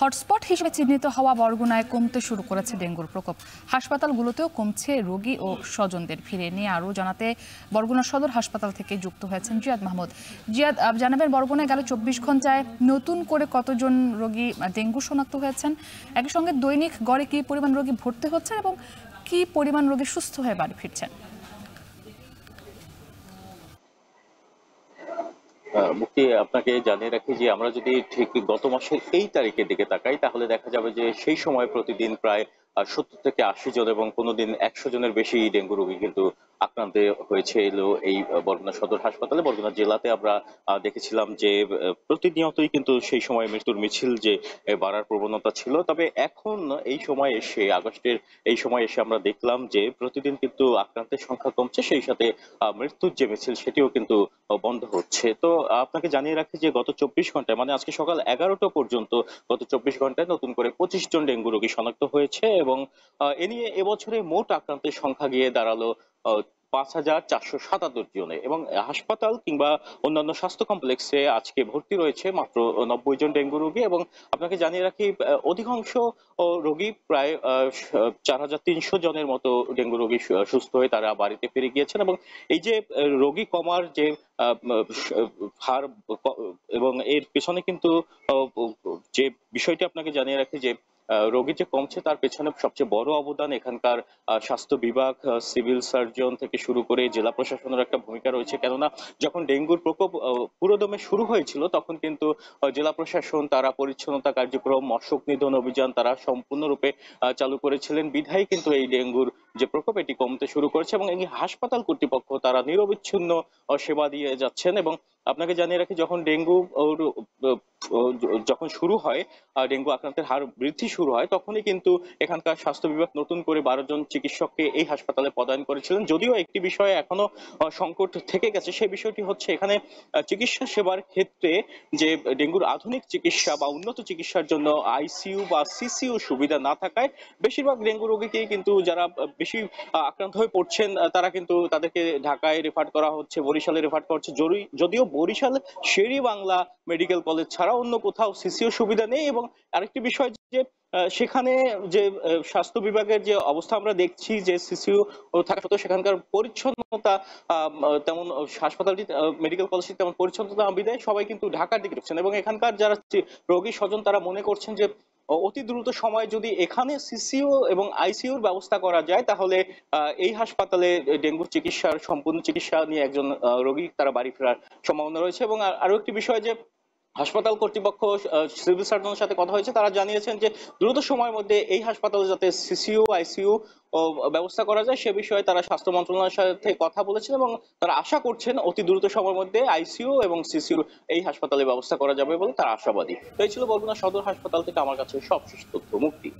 Hotspot হিসেবে চিহ্নিত হওয়া বরগুনায় কমতে শুরু করেছে ডেঙ্গুর প্রকোপ। হাসপাতালগুলোতেও কমছে রোগী ও স্বজনদের। ফিরে নিয়ে আরও জানাতে বরগুনা সদর হাসপাতাল থেকে যুক্ত হয়েছেন জিয়াদ মাহমুদ। জিয়াদ, জানাবেন বরগুনায় গেল 24 ঘন্টায় নতুন করে কতজন রোগী ডেঙ্গু শনাক্ত হয়েছেন, একই সঙ্গে দৈনিক গড়ে কি পরিমাণ রোগী ভর্তি হচ্ছেন এবং কি পরিমাণ রোগী সুস্থ হয়ে বাড়ি ফিরছেন? মুক্তি, আপনাকে জানিয়ে রাখি যে আমরা যদি ঠিক গত মাসের এই তারিখের দিকে তাকাই তাহলে দেখা যাবে যে সেই সময় প্রতিদিন প্রায় 70 থেকে 80 জন এবং কোনোদিন 100 জনের বেশি ডেঙ্গু রোগী কিন্তু আক্রান্ত হয়েছে এলো এই বরগুনা সদর হাসপাতালে। বরগুনা জেলাতে আমরা দেখেছিলাম যে প্রতিনিয়তই কিন্তু সেই সময় মৃত্যুর মিছিল যে বাড়ার প্রবণতা ছিল। তবে এখন এই সময় এসে আগস্টের এই সময় এসে আমরা দেখলাম যে প্রতিদিন কিন্তু আক্রান্তের সংখ্যা কমছে, সেই সাথে মৃত্যুর যে মিছিল সেটিও কিন্তু বন্ধ হচ্ছে। তো আপনাকে জানিয়ে রাখি যে গত 24 ঘন্টায় মানে আজকে সকাল 11টা পর্যন্ত গত 24 ঘন্টায় নতুন করে 25 জন ডেঙ্গু রোগী শনাক্ত হয়েছে এবং এ নিয়ে এবছরে মোট আক্রান্তের সংখ্যা গিয়ে দাঁড়ালো 5,477 জনে এবং হাসপাতাল কিংবা অন্যান্য স্বাস্থ্য কমপ্লেক্সে আজকে ভর্তি রয়েছে মাত্র 90 জন ডেঙ্গু রোগী এবং আপনাকে জানিয়ে রাখি অধিকাংশ রোগী প্রায় 4,300 জনের মতো ডেঙ্গু রোগী সুস্থ হয়ে তারা বাড়িতে ফিরে গিয়েছেন এবং এই যে রোগী কমার যে হার এবং এর পেছনে কিন্তু যে বিষয়টি আপনাকে জানিয়ে রাখি যে রোগী যে কমছে তার পেছনে সবচেয়ে বড় অবদান এখানকার স্বাস্থ্য বিভাগ, সিভিল সার্জন থেকে শুরু করে জেলা প্রশাসনের একটা ভূমিকা রয়েছে। কেননা যখন ডেঙ্গুর প্রকোপ পুরোদমে শুরু হয়েছিল তখন কিন্তু জেলা প্রশাসন তারা পরিচ্ছন্নতা কার্যক্রম, মশক নিধন অভিযান তারা সম্পূর্ণরূপে চালু করেছিলেন। বিধায় কিন্তু এই ডেঙ্গুর যে প্রকোপ এটি কমতে শুরু করেছে এবং এই হাসপাতাল কর্তৃপক্ষ তারা নিরবিচ্ছিন্ন সেবা দিয়ে যাচ্ছেন এবং আপনাকে জানিয়ে রাখি যখন ডেঙ্গু যখন শুরু হয়, ডেঙ্গু আক্রান্তের হার বৃদ্ধি শুরু হয় তখনই কিন্তু এখানকার স্বাস্থ্য বিভাগ নতুন করে 12 জন চিকিৎসককে এই হাসপাতালে পদায়ন করেছিলেন। যদিও একটি বিষয়ে এখনো সংকট থেকে গেছে, সেই বিষয়টি হচ্ছে এখানে চিকিৎসা সেবার ক্ষেত্রে যে ডেঙ্গুর আধুনিক চিকিৎসা বা উন্নত চিকিৎসার জন্য আইসিইউ বা সিসিইউ সুবিধা না থাকায় বেশিরভাগ ডেঙ্গু রোগীকেই কিন্তু যারা বেশি আক্রান্ত হয়ে পড়ছেন তারা কিন্তু তাদেরকে ঢাকায় রেফার করা হচ্ছে, বরিশালে রেফার করা হচ্ছে। যদিও বরিশাল শের-ই-বাংলা মেডিকেল কলেজ ছাড়া অন্য কোথাও সিসিইউ সুবিধা নেই এবং আরেকটি বিষয় যে সেখানে যে স্বাস্থ্য বিভাগের যে অবস্থা আমরা দেখছি যে সিসিইউ থাকা সত্ত্বেও সেখানকার পরিচ্ছন্নতা তেমন হাসপাতালটি মেডিকেল কলেজটি তেমন পরিচ্ছন্নতা না বিধায় সবাই কিন্তু ঢাকার দিকে ঢুকছেন এবং এখানকার যারা রোগী স্বজন তারা মনে করছেন যে অতি দ্রুত সময়ে যদি এখানে সিসিইউ এবং আইসিইউর ব্যবস্থা করা যায় তাহলে এই হাসপাতালে ডেঙ্গুর চিকিৎসার সম্পূর্ণ চিকিৎসা নিয়ে একজন রোগী তারা বাড়ি ফেরার সম্ভাবনা রয়েছে এবং আরো একটি বিষয় যে হাসপাতাল কর্তৃপক্ষ সিভিল সার্জনের সাথে কথা হয়েছে, তারা জানিয়েছেন যে দ্রুত সময়ের মধ্যে এই হাসপাতালে যাতে সিসিইউ আইসিইউ ব্যবস্থা করা যায় সে বিষয়ে তারা স্বাস্থ্য মন্ত্রণালয়ের সাথে কথা বলেছেন এবং তারা আশা করছেন অতি দ্রুত সময়ের মধ্যে আইসিইউ এবং সিসিইউ এই হাসপাতালে ব্যবস্থা করা যাবে বলে তারা আশাবাদী। তো এই ছিল বরগুনা সদর হাসপাতাল থেকে আমার কাছে সবশেষ তথ্য। মুক্তি।